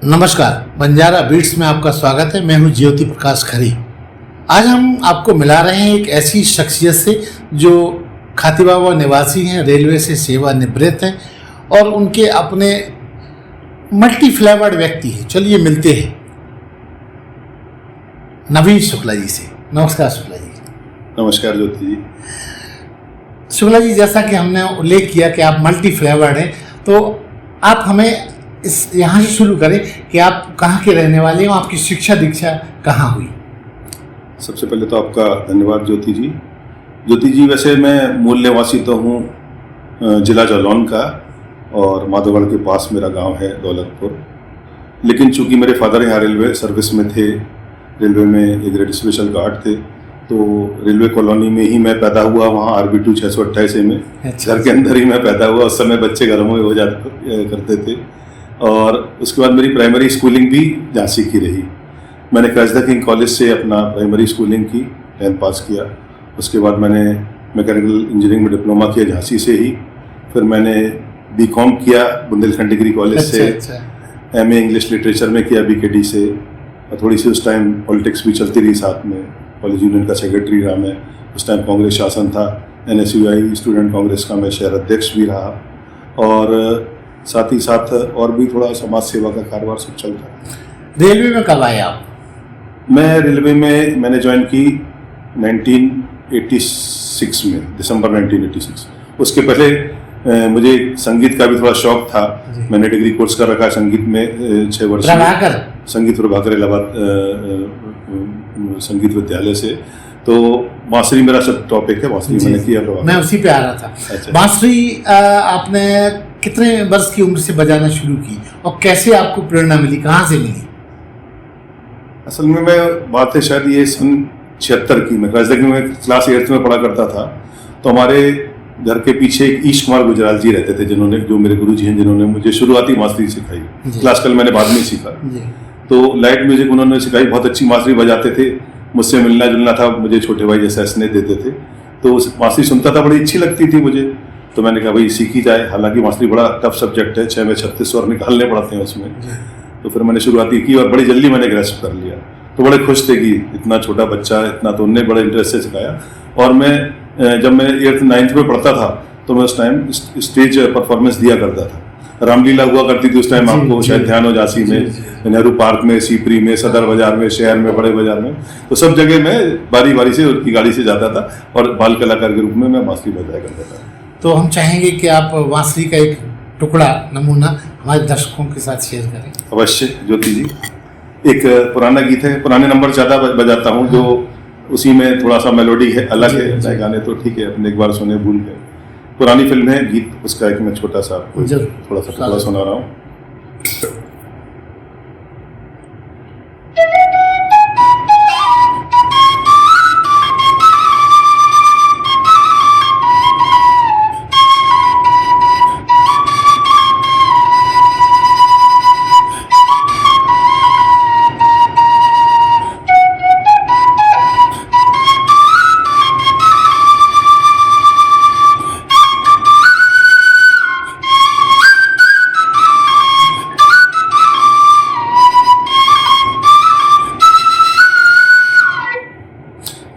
नमस्कार, बंजारा बीट्स में आपका स्वागत है। मैं हूं ज्योति प्रकाश खरी। आज हम आपको मिला रहे हैं एक ऐसी शख्सियत से जो खातीबाबा निवासी हैं, रेलवे से सेवानिवृत्त हैं और उनके अपने मल्टी फ्लेवर्ड व्यक्ति हैं। चलिए मिलते हैं नवीन शुक्ला जी से। नमस्कार शुक्ला जी। नमस्कार ज्योति जी। शुक्ला जी, जैसा कि हमने उल्लेख किया कि आप मल्टी फ्लेवर्ड हैं, तो आप हमें इस यहाँ से शुरू करें कि आप कहाँ के रहने वाले हैं, आपकी शिक्षा दीक्षा कहाँ हुई? सबसे पहले तो आपका धन्यवाद ज्योति जी। ज्योति जी, वैसे मैं मूल निवासी तो हूँ जिला जालौन का, और माधोगढ़ के पास मेरा गांव है दौलतपुर। लेकिन चूंकि मेरे फादर यहाँ रेलवे सर्विस में थे, रेलवे में एक ग्रेड स्पेशल गार्ड थे, तो रेलवे कॉलोनी में ही मैं पैदा हुआ, वहाँ RB2 628 में। घर के अंदर ही मैं पैदा हुआ। उस समय बच्चे घरों में हो जाते करते थे। और उसके बाद मेरी प्राइमरी स्कूलिंग भी झांसी की रही। मैंने कैच द किंग कॉलेज से अपना प्राइमरी स्कूलिंग की, 10th पास किया। उसके बाद मैंने मैकेनिकल इंजीनियरिंग में डिप्लोमा किया झांसी से ही। फिर मैंने BCom किया बुंदेलखंड डिग्री कॉलेज से। MA इंग्लिश लिटरेचर में किया BKD से। और थोड़ी सी उस टाइम पॉलिटिक्स भी चलती रही साथ में। कॉलेज यूनियन का सेक्रेटरी रहा मैं। उस टाइम कांग्रेस शासन था। NSUI स्टूडेंट कांग्रेस का मैं शहर अध्यक्ष भी रहा। और साथ ही साथ और भी थोड़ा समाज सेवा का कारोबार सब चलता है। रेलवे में कब आए आप? मैं रेलवे में मैंने ज्वाइन की 1986 में, दिसंबर 1986। उसके पहले मुझे संगीत का भी थोड़ा शौक था। मैंने डिग्री कोर्स कर रखा संगीत में 6 वर्ष। संगीत प्रभाकर इलाहाबाद संगीत विद्यालय से। तो बांसुरी मेरा सब टॉपिक है, बांसुरी मैंने किया। मैं उसी पे आ रहा था। अच्छा। बांसुरी आपने कितने वर्ष की उम्र से बजाना शुरू की और कैसे आपको प्रेरणा मिली, कहाँ से मिली? असल में मैं बात है शायद ये सन 76 की। मैं क्लास 8th में पढ़ा करता था। तो हमारे घर के पीछे एक ईश कुमार गुजराल जी रहते थे, जिन्होंने, जो मेरे गुरुजी हैं, जिन्होंने मुझे शुरुआती बांसुरी सिखाई। क्लासिकल मैंने बाद में सीखा। तो लाइट म्यूजिक उन्होंने सिखाई। बहुत अच्छी बांसुरी बजाते थे। मुझसे मिलना जुलना था, मुझे छोटे भाई जैसा स्नेह देते थे। तो बांसुरी सुनता था, बड़ी अच्छी लगती थी मुझे। तो मैंने कहा भाई सीखी जाए। हालांकि बांसुरी बड़ा टफ सब्जेक्ट है, 6 में 36 स्वर निकालने पड़ते हैं उसमें। तो फिर मैंने शुरुआती की और बड़ी जल्दी मैंने ग्रेस्प कर लिया। तो बड़े खुश थे कि इतना छोटा बच्चा इतना, तो उनने बड़े इंटरेस्ट से सिखाया। और मैं जब मैं 8th 9th में पढ़ता था तो मैं उस टाइम स्टेज परफॉर्मेंस दिया करता था। रामलीला हुआ करती थी उस टाइम, आपको शायद ध्यान हो, झांसी में, नेहरू पार्क में, सीपरी में, सदर बाजार में, शहर में, बड़े बाजार में। तो सब जगह मैं बारी बारी से उनकी गाड़ी से जाता था और बाल कलाकार के रूप में मैं बांसुरी बजाया करता था। तो हम चाहेंगे कि आप बांसुरी का एक टुकड़ा, नमूना हमारे दर्शकों के साथ शेयर करें। अवश्य ज्योति जी। एक पुराना गीत है, पुराने नंबर ज़्यादा बजाता हूँ, जो उसी में थोड़ा सा मेलोडी है, अलग है। नए गाने तो ठीक है, अपने एक बार सुने भूल गए। पुरानी फिल्म है, गीत उसका एक मैं छोटा सा थोड़ा सा सुना रहा हूँ।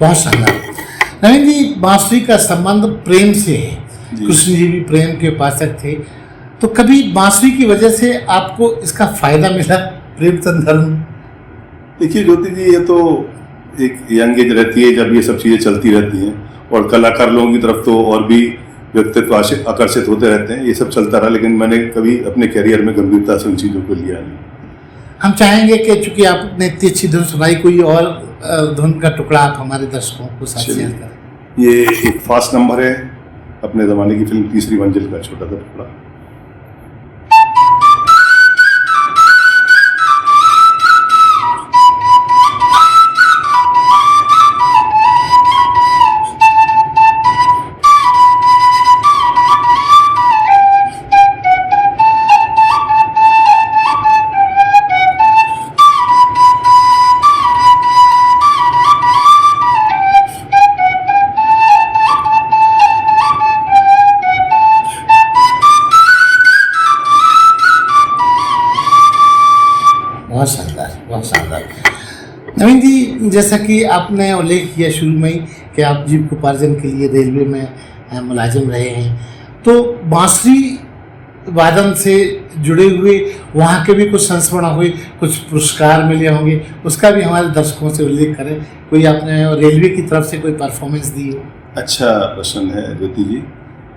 बहुत शानदार। नवीन जी, बांसुरी का संबंध प्रेम से है। कृष्ण जी भी प्रेम के उपासक थे। तो कभी बांसुरी की वजह से आपको इसका फायदा मिला प्रेम संदर्भ में? देखिए ज्योति जी, ये तो एक यंग एज रहती है जब ये सब चीज़ें चलती रहती हैं, और कलाकार लोगों की तरफ तो और भी व्यक्तित्व आकर्षित होते रहते हैं। ये सब चलता रहा, लेकिन मैंने कभी अपने कैरियर में गंभीरता से उन चीज़ों को लिया नहीं। हम चाहेंगे कि चूंकि आपने इतनी अच्छी धुन सुनाई, कोई और धुन का टुकड़ा आप हमारे दर्शकों को साथ शेयर करें। ये एक फास्ट नंबर है, अपने ज़माने की फिल्म तीसरी मंजिल का छोटा सा टुकड़ा। नवीन जी, जैसा कि आपने उल्लेख किया शुरू में ही कि आप जीविकोपार्जन के लिए रेलवे में मुलाजिम रहे हैं, तो बांसुरी वादन से जुड़े हुए वहाँ के भी कुछ संस्मरण हुए, कुछ पुरस्कार मिले होंगे, उसका भी हमारे दर्शकों से उल्लेख करें। कोई आपने रेलवे की तरफ से कोई परफॉर्मेंस दी हो? अच्छा प्रश्न है ज्योति जी।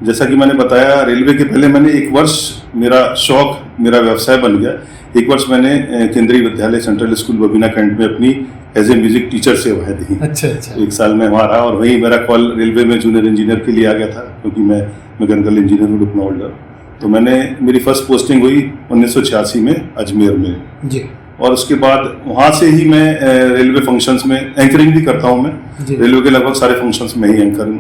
जैसा कि मैंने बताया, रेलवे के पहले मैंने एक वर्ष, मेरा शौक मेरा व्यवसाय बन गया। एक वर्ष मैंने केंद्रीय विद्यालय सेंट्रल स्कूल बबीना कैंट में अपनी एज ए म्यूजिक टीचर सेवाएं दी। अच्छा अच्छा। एक साल में वहाँ रहा और वहीं मेरा कॉल रेलवे में जूनियर इंजीनियर के लिए आ गया था, क्योंकि मैं मैकेनिकल इंजीनियर हूँ, डिप्लोमा होल्डर। तो मेरी फर्स्ट पोस्टिंग हुई 1986 में अजमेर में जी। और उसके बाद वहाँ से ही मैं रेलवे फंक्शंस में एंकरिंग भी करता हूँ। मैं रेलवे के लगभग सारे फंक्शंस में ही एंकरिंग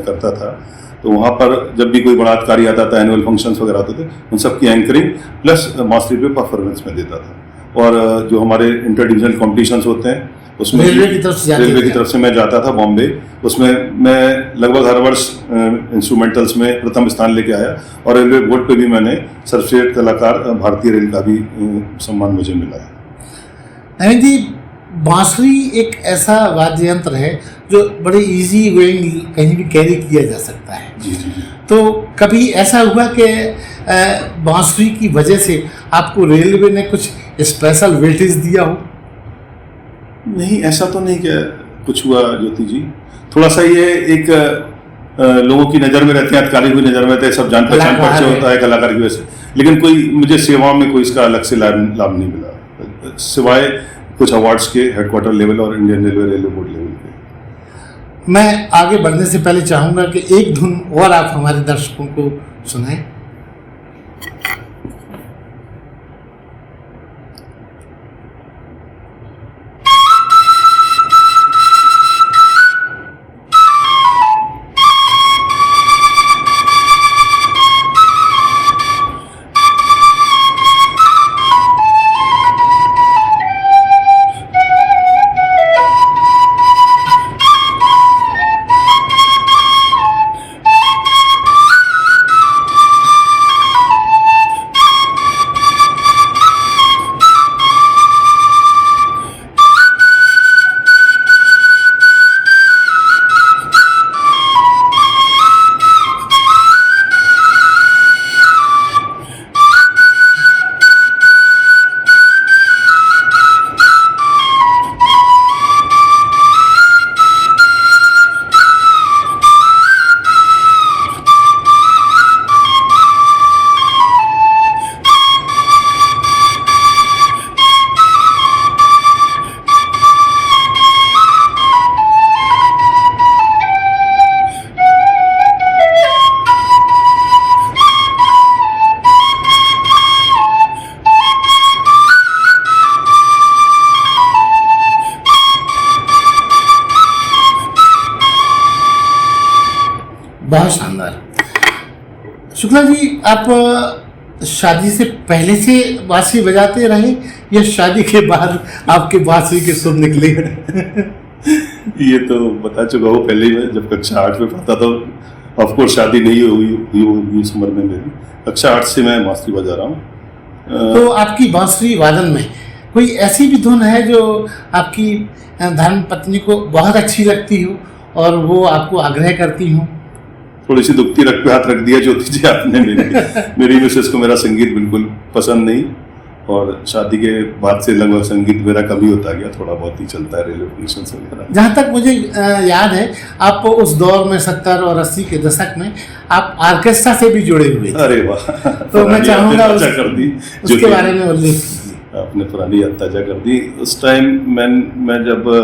करता था। तो वहाँ पर जब भी कोई बड़ा अधिकारी आता था, एनुअल फंक्शंस वगैरह आते थे, उन सब की एंकरिंग प्लस मास्टरी पे परफॉर्मेंस में देता था। और जो हमारे इंटर डिविजनल कॉम्पिटिशंस होते हैं उसमें रेलवे की तरफ से मैं जाता था बॉम्बे। उसमें मैं लगभग हर वर्ष इंस्ट्रूमेंटल्स में प्रथम स्थान लेके आया और रेलवे बोर्ड पे भी मैंने सर्वश्रेष्ठ कलाकार भारतीय रेल का भी सम्मान मुझे मिला है। नवीन जी, बांसुरी एक ऐसा वाद्य यंत्र है जो बड़े इजी गोइंग कहीं भी कैरी किया जा सकता है। जी जी जी। तो कभी ऐसा हुआ कि बांसुरी की वजह से आपको रेलवे ने कुछ स्पेशल वेटेज दिया हो? नहीं, ऐसा तो नहीं क्या कुछ हुआ ज्योति जी। थोड़ा सा ये एक लोगों की नज़र में रहते हैं, अधिकारी की नज़र में रहते हैं, सब जान पहचान परिचय होता है कलाकार की वजह से, लेकिन कोई मुझे सेवाओं में कोई इसका अलग से लाभ नहीं मिला, सिवाय कुछ अवार्ड्स के हेडक्वार्टर लेवल और इंडियन रेलवे बोर्ड लेवल पे। मैं आगे बढ़ने से पहले चाहूँगा कि एक धुन और आप हमारे दर्शकों को सुनाएं। बहुत शानदार। शुक्ला जी, आप शादी से पहले से बांसुरी बजाते रहे या शादी के बाद आपके बांसुरी के सुर निकले? ये तो बता चुका हूँ पहले ही। मैं जब कक्षा 8 में पढ़ता था, ऑफकोर्स शादी नहीं हुई उस उम्र में मेरी। कक्षा 8 से मैं बांसुरी बजा रहा हूँ। तो आपकी बांसुरी वादन में कोई ऐसी भी धुन है जो आपकी धर्म पत्नी को बहुत अच्छी लगती हो और वो आपको आग्रह करती हो? थोड़ी सी दुखती रख पे हाथ रख दिया ज्योति जी आपने। मेरी मिसेस को मेरा संगीत बिल्कुल पसंद नहीं और शादी के बाद से लगभग संगीत मेरा कभी होता गया, थोड़ा बहुत ही चलता है रेलवे फंक्शंस वगैरह। जहाँ तक मुझे याद है, आप उस दौर में 70 और 80 के दशक में आप ऑर्केस्ट्रा से भी जुड़े हुए थे। अरे वाह, तो मैं चाहूँगा उसके बारे में उल्लेख कीजिए। आपने पुरानी याद ताजा कर दी। उस टाइम मैं जब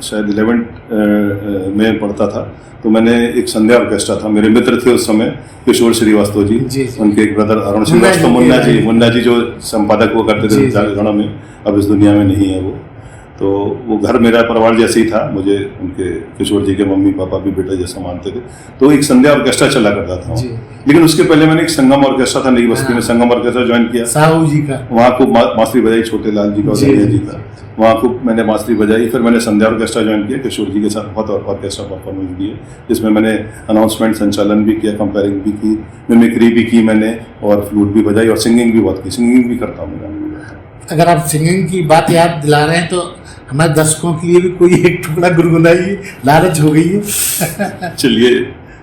शायद 11th में पढ़ता था तो मैंने एक संध्या ऑर्केस्ट्रा था, मेरे मित्र थे उस समय किशोर श्रीवास्तव जी, उनके एक ब्रदर अरुण श्रीवास्तव, मुन्ना जी जो संपादक हुआ करते थे जागरण में, अब इस दुनिया में नहीं है वो। तो वो घर मेरा परिवार जैसे ही था, मुझे उनके किशोर जी के मम्मी पापा भी बेटा जैसा मानते थे। तो एक संध्या ऑर्केस्ट्रा चला करता था। लेकिन उसके पहले मैंने एक संगम ऑर्केस्ट्रा था नई बस्ती में, संगम ऑर्केस्ट्रा ज्वाइन किया, साहू जी का। वहाँ खूब बांसुरी बजाई, छोटे लाल जी का और जी का, वहाँ खूब मैंने बांसुरी बजाई। फिर मैंने संध्या ऑर्केस्ट्रा ज्वाइन किया, किशोर जी के साथ बहुत ऑर्केस्ट्रा परफॉर्मेंस दिए, जिसमें मैंने अनाउंसमेंट संचालन भी किया, कंपेयरिंग भी की, मिमिक्री भी की मैंने, और फ्लूट भी बजाई और सिंगिंग भी बहुत की। सिंगिंग भी करता हूँ मैं। अगर आप सिंगिंग की बात याद दिला रहे हैं तो हमारे दर्शकों के लिए भी कोई एक टुकड़ा गुनगुनाइए, लालच हो गई है। चलिए,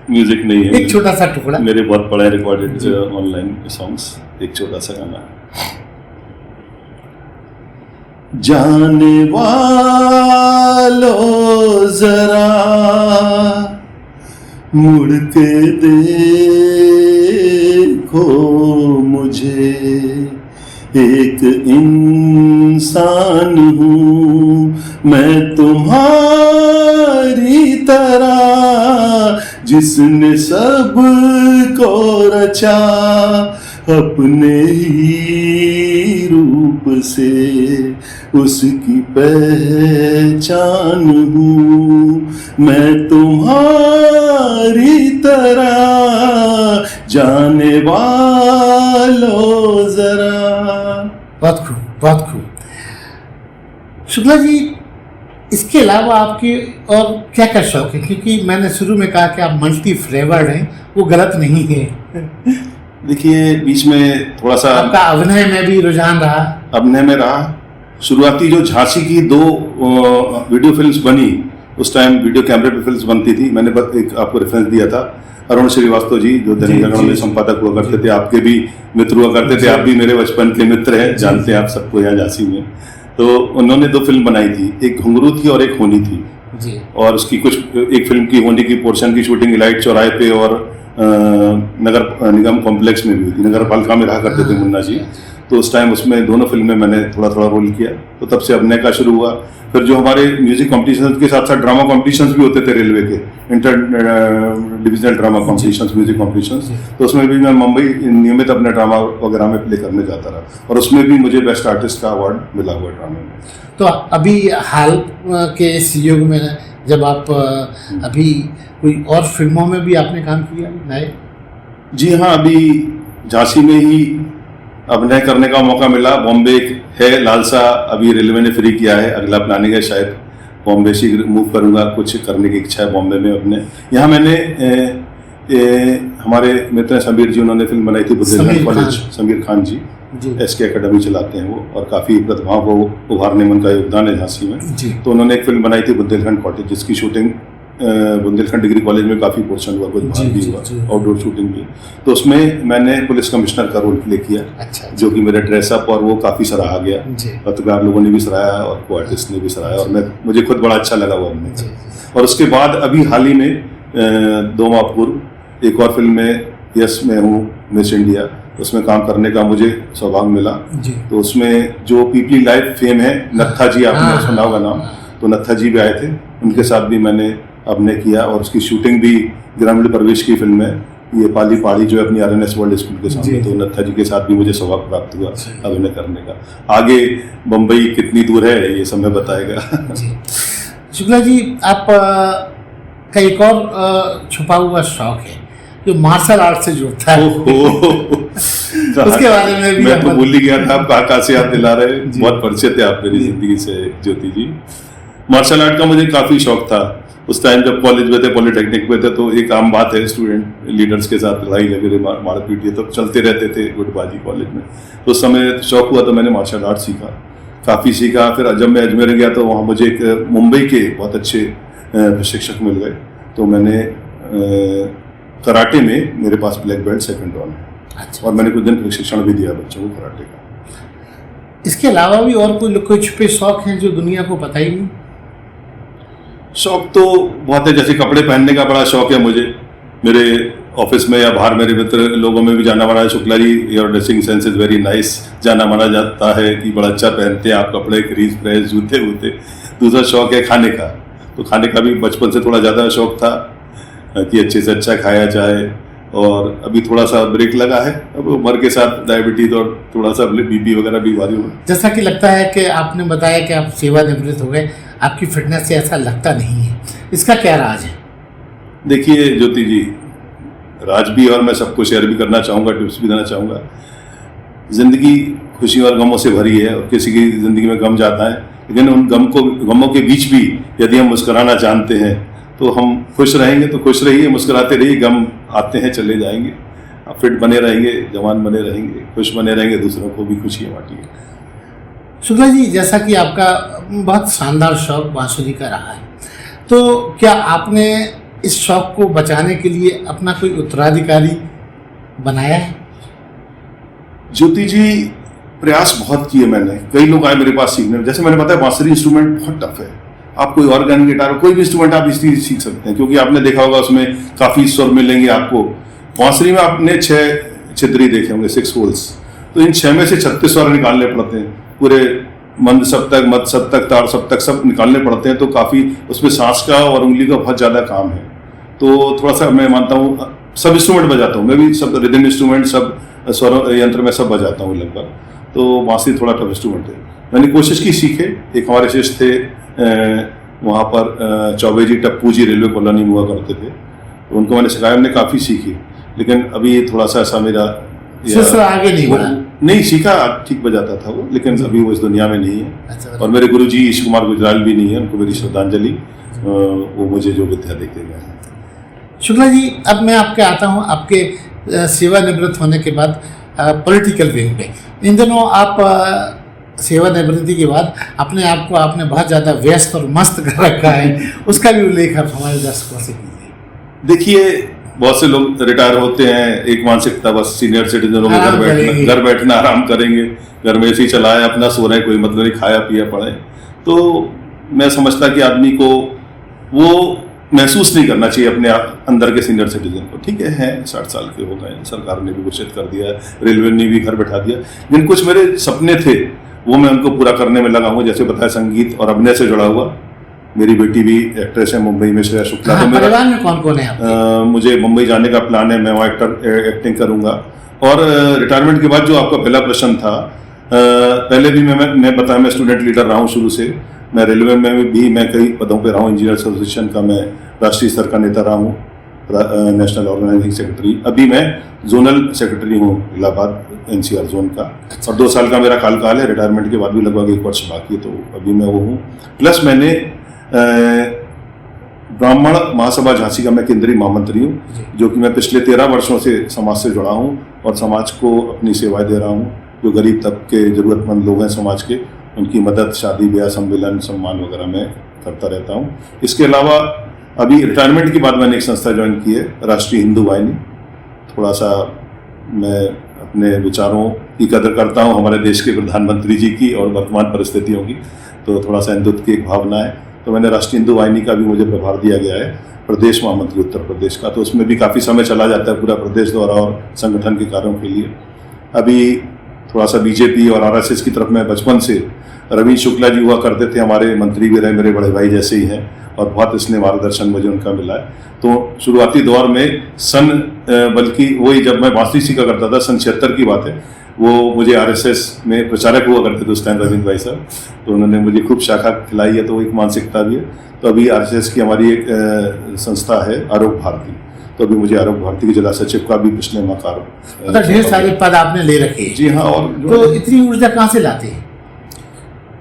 म्यूजिक नहीं है, एक छोटा सा टुकड़ा। मेरे बहुत पड़े रिकॉर्डेड ऑनलाइन सॉन्ग्स, एक छोटा सा गाना। जाने वालों जरा मुड़ के देखो मुझे, एक इंसान हूँ मैं तुम्हारी तरह, जिसने सब को रचा अपने ही रूप से, उसकी पहचान हूँ मैं तुम्हारी तरह, जाने वालों जरा। बहुत खूब, बहुत खूब। शुक्ला जी, इसके अलावा आपके और क्या क्या शौक है? क्योंकि मैंने शुरू में कहा कि आप मल्टी फ्लेवर्ड हैं, वो गलत नहीं है। देखिए, बीच में थोड़ा सा आपका अभिनय में भी रुझान रहा। अभिनय में रहा। शुरुआती जो झांसी की 2 वीडियो फिल्म्स बनी, उस टाइम वीडियो कैमरे पे फिल्म्स बनती थी। मैंने एक आपको रेफरेंस दिया था, अरुण श्रीवास्तव जी जो दैनिक जागरण में संपादक हुआ करते थे, आपके भी मित्र हुआ करते थे, आप भी मेरे बचपन के मित्र हैं, जानते हैं आप सबको यहाँ झांसी में। तो उन्होंने 2 फिल्म बनाई थी, एक घुंघरू थी और एक होनी थी जी। और उसकी कुछ एक फिल्म की होनी की पोर्शन की शूटिंग इलाइट चौराहे पे और नगर निगम कॉम्प्लेक्स में भी हुई थी। नगर पालिका में रहा करते थे मुन्ना जी, तो उस टाइम उसमें दोनों फिल्म में मैंने थोड़ा थोड़ा रोल किया। तो तब से अभिनय का शुरू हुआ। फिर जो हमारे म्यूजिक कॉम्पिटिशन्स के साथ साथ ड्रामा कॉम्पिटिशन्स भी होते थे रेलवे के, inter divisional drama competitions, music competitions, तो उसमें भी मैं मुंबई नियमित अपने ड्रामा वगैरह में प्ले करने जाता रहा और उसमें भी मुझे बेस्ट आर्टिस्ट का अवार्ड मिला हुआ ड्रामे में। तो अभी हाल के इस युग में जब आप अभी कोई और फिल्मों में भी आपने काम किया नए? जी हाँ, अभी झांसी में ही अभिनय करने का मौका मिला। बॉम्बे है लालसा, अभी रेलवे ने फ्री किया है, अगला प्लानिंग है शायद बॉम्बे से मूव करूँगा, कुछ करने की इच्छा है बॉम्बे में अपने। यहाँ मैंने हमारे मित्र समीर जी, उन्होंने फिल्म बनाई थी बुंदेलखंड कॉलेज, समीर खान जी SK एकेडमी चलाते हैं वो, और काफ़ी प्रतिभाओं को उभारने में उनका योगदान है झांसी में। तो उन्होंने एक फिल्म बनाई थी बुंदेलखंड कॉटेज, जिसकी शूटिंग बुंदेलखंड डिग्री कॉलेज में काफ़ी पोर्शन हुआ, कुछ भाग भी हुआ, आउटडोर शूटिंग भी। तो उसमें मैंने पुलिस कमिश्नर का रोल प्ले किया। अच्छा। जो कि मेरा ड्रेसअप और वो काफ़ी सराहा गया, पत्रकार लोगों ने भी सराहा और को आर्टिस्ट ने भी सराहा, और मुझे खुद बड़ा अच्छा लगा वो हमने। और उसके बाद अभी हाल ही में 2 माह पूर्व एक और फिल्म में यस मैं हूँ मिस इंडिया, उसमें काम करने का मुझे सौभाग्य मिला। तो उसमें जो पीपली लाइव फेम है, नत्था जी, आपने सुना होगा नाम, तो नत्था जी भी आए थे, उनके साथ भी मैंने अभिनय किया और उसकी शूटिंग भी ग्रामीण प्रवेश की फिल्म है, ये पाली पहाड़ी जो है अपनी RNS वर्ल्ड स्कूल के सामने, तो नत्था जी के साथ भी मुझे सौभाग्य प्राप्त हुआ अभिनय करने का। आगे बम्बई कितनी दूर है ये समय बताएगा। शुक्ला जी, आप का एक और छुपा हुआ शौक है जो मार्शल आर्ट से जुड़ता है। उसके बारे में भी मैं तो भूल ही गया था, आप कहाँ से याद दिला रहे हैं। बहुत परिचित है आप मेरी जिंदगी से ज्योति जी। मार्शल आर्ट का मुझे काफ़ी शौक था। उस टाइम जब कॉलेज में थे, पॉलिटेक्निक में थे, तो एक आम बात है स्टूडेंट लीडर्स के साथ लड़ाई झगड़े मारपीट, ये तो चलते रहते थे गुटबाजी कॉलेज में। तो उस समय शौक हुआ तो मैंने मार्शल आर्ट सीखा, काफ़ी सीखा। फिर जब मैं अजमेर गया तो वहाँ मुझे एक मुंबई के बहुत अच्छे प्रशिक्षक मिल गए, तो मैंने कराटे में मेरे पास ब्लैक बेल्ट 2nd डॉन है। अच्छा। और मैंने कुछ दिन प्रशिक्षण भी दिया बच्चों को कराटे का। इसके अलावा भी और कोई छुपे शौक हैं जो दुनिया को पता ही नहीं? शौक तो बहुत है, जैसे कपड़े पहनने का बड़ा शौक है मुझे। मेरे ऑफिस में या बाहर मेरे मित्र लोगों में भी जाना माना है, Shukla ji your dressing sense is very nice, जाना माना जाता है कि बड़ा अच्छा पहनते हैं आप कपड़े, क्रीज प्रेस, जूते वूते। दूसरा शौक है खाने का, तो खाने का भी बचपन से थोड़ा ज़्यादा शौक था कि अच्छे से अच्छा खाया जाए, और अभी थोड़ा सा ब्रेक लगा है, अब उम्र के साथ डायबिटीज और थोड़ा सा BP वगैरह बीमारी हुआ। जैसा कि लगता है कि आपने बताया कि आप सेवानिवृत्त हो गए, आपकी फिटनेस से ऐसा लगता नहीं है, इसका क्या राज है? देखिए ज्योति जी, राज भी और मैं सबको शेयर भी करना चाहूँगा, टिप्स भी देना चाहूँगा। ज़िंदगी खुशी और गमों से भरी है, और किसी की ज़िंदगी में गम जाता है, लेकिन उन गमों के बीच भी यदि हम मुस्कुराना जानते हैं तो हम खुश रहेंगे। तो खुश रहिए, मुस्कुराते रहिए, गम आते हैं चले जाएंगे, आप फिट बने रहेंगे, जवान बने रहेंगे, खुश बने रहेंगे, दूसरों को भी खुशियाँ बांटिए। शुक्ला जी, जैसा कि आपका बहुत शानदार शौक बांसुरी का रहा है, तो क्या आपने इस शौक को बचाने के लिए अपना कोई उत्तराधिकारी बनाया है? ज्योति जी, प्रयास बहुत किए मैंने। कई लोग आए मेरे पास सीखने, जैसे मैंने बताया बांसुरी इंस्ट्रूमेंट बहुत टफ है। आप कोई ऑर्गन, गिटार, कोई भी इंस्ट्रूमेंट आप इसलिए सीख सकते हैं क्योंकि आपने देखा होगा उसमें काफी स्वर मिलेंगे आपको। बांसुरी में आपने 6 छिद्री देखे होंगे, 6 होल्स, तो इन 6 में से 36 स्वर निकालने पड़ते हैं। पूरे मंद सप्तक, मध्य सप्तक, ताड़ सप्तक सब निकालने पड़ते हैं, तो काफी उसमें सांस का और उंगली का बहुत ज्यादा काम है। तो थोड़ा सा मैं मानता हूँ, सब इंस्ट्रूमेंट बजाता हूँ मैं भी, सब रिदम इंस्ट्रूमेंट, सब स्वर यंत्र में सब बजाता हूँ लगभग। तो बांसुरी थोड़ा टफ इंस्ट्रूमेंट है। मैंने कोशिश की सीखे। एक हमारे शिष्य थे वहाँ पर, चौबे जी, टप्पू जी रेलवे कॉलोनी में हुआ करते थे, तो उनको मैंने सिखाया, हमने काफ़ी सीखी। लेकिन अभी थोड़ा सा ऐसा मेरा आगे नहीं बढ़ा, नहीं सीखा, ठीक बजाता था वो, लेकिन अभी वो इस दुनिया में नहीं है। अच्छा। और मेरे गुरु जी ईश कुमार गुजराल भी नहीं है, उनको मेरी श्रद्धांजलि, वो मुझे जो विद्या देते गए। शुक्ला जी, अब मैं आपके आता हूँ आपके सेवानिवृत्त होने के बाद पॉलिटिकल विंग पे। इन दिनों आप सेवानिवृत्ति के बाद अपने आप को आपने बहुत ज़्यादा व्यस्त और मस्त कर रखा है, उसका भी उल्लेख आप हमारे दर्शकों से कीजिए। देखिए, बहुत से लोग रिटायर होते हैं, एक मानसिकता बस सीनियर सिटीजन में घर बैठना, आराम करेंगे, घर में ऐसे ही चलाए अपना, सो रहे, कोई मतलब नहीं, खाया पिया पड़े। तो मैं समझता कि आदमी को वो महसूस नहीं करना चाहिए अपने अंदर के सीनियर सिटीजन को। ठीक है 60 साल के हो गए, सरकार ने भी घोषित कर दिया है, रेलवे ने भी घर बैठा दिया, लेकिन कुछ मेरे सपने थे वो मैं उनको पूरा करने में लगा हूँ। जैसे बताया, संगीत और अभिनय से जुड़ा हुआ। मेरी बेटी भी एक्ट्रेस है मुंबई में, श्रेया शुक्ला। तो मेरा परिवार में कौन कौन है? मुझे मुंबई जाने का प्लान है, मैं वहाँ एक्टिंग करूँगा। और रिटायरमेंट के बाद जो आपका पहला प्रश्न था, पहले भी मैं बताया, मैं स्टूडेंट लीडर रहा हूँ शुरू से। मैं रेलवे में भी मैं कई पदों पे रहा हूँ। इंजीनियर एसोसिएशन का मैं राष्ट्रीय स्तर का नेता रहा हूँ, नेशनल ऑर्गेनाइजिंग सेक्रेटरी। अभी मैं जोनल सेक्रेटरी हूँ इलाहाबाद NCR जोन का। और 2 साल का मेरा काल है, रिटायरमेंट के बाद भी लगभग 1 वर्ष बाकी है, तो अभी मैं वो हूँ। प्लस मैंने ब्राह्मण महासभा झांसी का मैं केंद्रीय महामंत्री हूँ, जो कि मैं पिछले 13 वर्षों से समाज से जुड़ा हूँ और समाज को अपनी सेवाएं दे रहा हूँ। जो गरीब तबके, जरूरतमंद लोग हैं समाज के, उनकी मदद, शादी ब्याह, सम्मेलन, सम्मान वगैरह मैं करता रहता हूँ। इसके अलावा अभी रिटायरमेंट के बाद मैंने एक संस्था ज्वाइन की है, राष्ट्रीय हिंदू वाहिनी। थोड़ा सा मैं अपने विचारों की कदर करता हूँ, हमारे देश के प्रधानमंत्री जी की और वर्तमान परिस्थितियों की, तो थोड़ा सा हिंदुत्व की एक भावना है। तो मैंने राष्ट्रीय हिंदू वाहिनी का भी मुझे प्रभार दिया गया है, प्रदेश महामंत्री उत्तर प्रदेश का। तो उसमें भी काफ़ी समय चला जाता है पूरा प्रदेश दौरा और संगठन के कार्यों के लिए। अभी थोड़ा सा बीजेपी और RSS की तरफ मैं बचपन से, रवीश शुक्ला जी हुआ करते थे, हमारे मंत्री भी रहे, मेरे बड़े भाई जैसे ही हैं, और बहुत इसने मार्गदर्शन मुझे उनका मिला है। तो शुरुआती दौर में बल्कि वही जब मैं बांसुरी सीखा करता था, सन 76 की बात है, वो मुझे RSS में प्रचारक हुआ करते थे उस टाइम, रविंद्र भाई साहब। तो उन्होंने मुझे खूब शाखा खिलाई है, तो एक मानसिकता भी है। तो अभी RSS की हमारी एक संस्था है आरोग्य भारती, तो अभी मुझे आरोग्य भारती के जिला सचिव का भी पिछले माह कार्य, ढेर सारे पद आपने ले रखे हैं। जी हाँ। और तो इतनी ऊर्जा कहाँ से लाते हैं,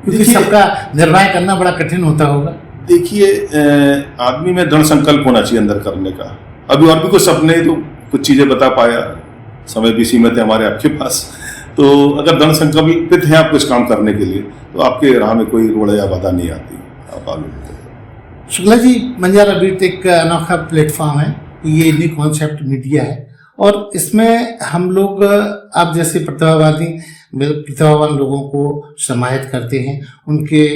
क्योंकि सबका निर्वाह करना बड़ा कठिन होता होगा। देखिए, आदमी में दृढ़ संकल्प होना चाहिए अंदर करने का। अभी और भी कुछ सपने, तो कुछ चीजें बता पाया, समय भी सीमित है हमारे आपके पास। तो अगर दृढ़ संकल्पित है आप कुछ काम करने के लिए, तो आपके राह में कोई रोड़ा या बाधा नहीं आती, आप आगे। शुक्ला जी, बंजारा बीट एक अनोखा प्लेटफॉर्म है, ये न्यू कॉन्सेप्ट मीडिया है, और इसमें हम लोग आप जैसे प्रतिभावान लोगों को समाहित करते हैं, उनके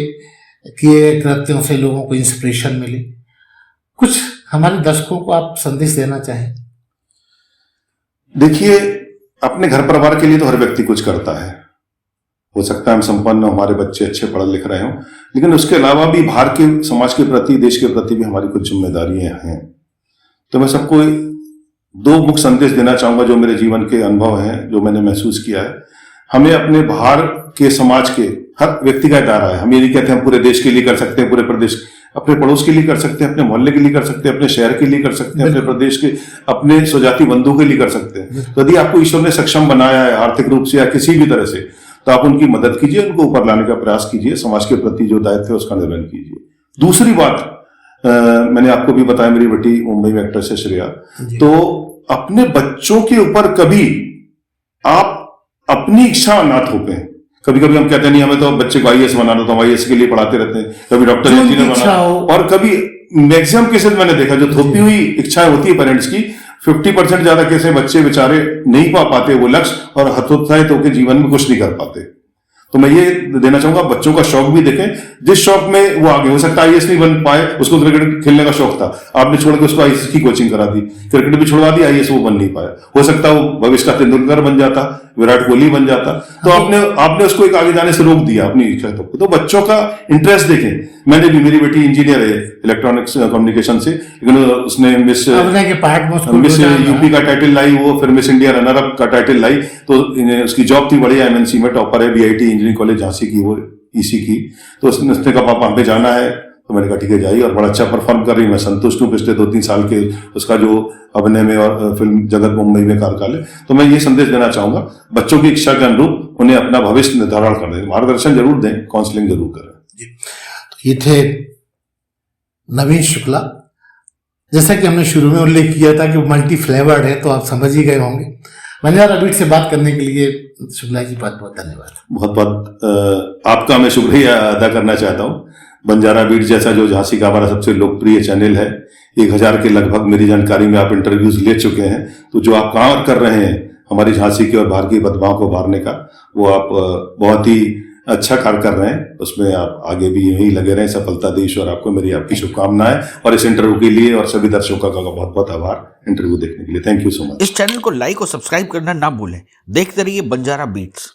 किए कृत्यों से लोगों को इंस्पिरेशन मिले। कुछ हमारे दर्शकों को आप संदेश देना चाहें? देखिए, अपने घर परिवार के लिए तो हर व्यक्ति कुछ करता है। हो सकता है हम संपन्न हो, हमारे बच्चे अच्छे पढ़ लिख रहे हों, लेकिन उसके अलावा भी बाहर के समाज के प्रति, देश के प्रति भी हमारी कुछ जिम्मेदारियां हैं। तो मैं सबको 2 मुख्य संदेश देना चाहूंगा, जो मेरे जीवन के अनुभव हैं, जो मैंने महसूस किया है। हमें अपने बाहर के समाज के हर व्यक्ति का दायरा है। हम ये नहीं कहते हम पूरे देश के लिए कर सकते हैं, पूरे प्रदेश, अपने पड़ोस के लिए कर सकते हैं, अपने मोहल्ले के लिए कर सकते हैं, अपने शहर के लिए कर सकते हैं, अपने प्रदेश के, अपने स्वजाति बंधुओं के लिए कर सकते हैं। तो यदि आपको ईश्वर ने सक्षम बनाया है आर्थिक रूप से या किसी भी तरह से, तो आप उनकी मदद कीजिए, उनको ऊपर लाने का प्रयास कीजिए, समाज के प्रति जो दायित्व है उसका निर्वहन कीजिए। दूसरी बात, मैंने आपको भी बताया, मेरी बेटी मुंबई में एक्ट्रेस है श्रेया, तो अपने बच्चों के ऊपर कभी आप अपनी इच्छा ना थोपें। कभी कभी हम कहते नहीं हमें तो बच्चे को आईएएस बनाना, तो हम आईएएस के लिए पढ़ाते रहते हैं, कभी डॉक्टर जो इंजीनियर इच्छा बनाना, हो। और कभी मैक्सिमम केसेस मैंने देखा जो थोपी हुई इच्छाएं होती है पेरेंट्स की, 50% ज्यादा केसेस बच्चे बेचारे नहीं पा पाते वो लक्ष्य, और हतोत्साहित होकर जीवन में कुछ नहीं कर पाते। तो मैं ये देना चाहूंगा, बच्चों का शौक भी देखें, जिस शौक में वो आगे हो सकता है आईएएस नहीं बन पाए, उसको क्रिकेट खेलने का शौक था, आपने छोड़ के उसको आईएएस की कोचिंग करा दी, क्रिकेट भी छुड़वा दी, आईएएस वो बन नहीं पाया, हो सकता है वो भविष्य का तेंदुलकर बन जाता, विराट कोहली बन जाता, तो आपने उसको एक आगे जाने से रोक दिया अपनी इच्छा। तो बच्चों का इंटरेस्ट देखें। मैंने भी, मेरी बेटी इंजीनियर है इलेक्ट्रॉनिक्स कम्युनिकेशन से, लेकिन उसने मिस यूपी का टाइटल लाई, वो फिर मिस इंडिया रनर अप का टाइटल लाई, तो उसकी जॉब थी बढ़िया एमएनसी में, टॉपर है, बीआईटी इंजीनियरिंग कॉलेज झांसी की, वो ईसी की। तो उसने कहा पापा हम पे जाना है, तो मैंने कहा ठीक है जाइए, और बड़ा अच्छा परफॉर्म कर रही, मैं संतुष्ट हूँ। पिछले 2-3 साल के उसका जो अभिनय में और फिल्म जगत मुंबई में कार्यकाल है। तो मैं ये संदेश देना चाहूंगा, बच्चों की इच्छा के अनुरूप उन्हें अपना भविष्य निर्धारण करने, मार्गदर्शन जरूर दें, काउंसलिंग जरूर करें। तो ये थे नवीन शुक्ला। जैसा कि हमने शुरू में उल्लेख किया था कि वो मल्टी फ्लेवर्ड है, तो आप समझ ही गए होंगे। बंजारा बीट से बात करने के लिए शुक्ला जी बहुत बहुत धन्यवाद। बहुत बहुत आपका मैं शुक्रिया अदा करना चाहता हूँ। बंजारा बीट जैसा जो झांसी का हमारा सबसे लोकप्रिय चैनल है, 1000 के लगभग मेरी जानकारी में आप इंटरव्यूज ले चुके हैं, तो जो आप काम कर रहे हैं हमारी झांसी की और बाहर की बदमाओं को मारने का, वो आप बहुत ही अच्छा कार्य कर रहे हैं। उसमें आप आगे भी यही लगे रहें, सफलता दें ईश्वर आपको, मेरी आपकी शुभकामनाएं। और इस इंटरव्यू के लिए और सभी दर्शकों का बहुत बहुत आभार इंटरव्यू देखने के लिए। Thank you so much. इस चैनल को लाइक और सब्सक्राइब करना ना भूलें। देखते रहिए बंजारा बीट्स।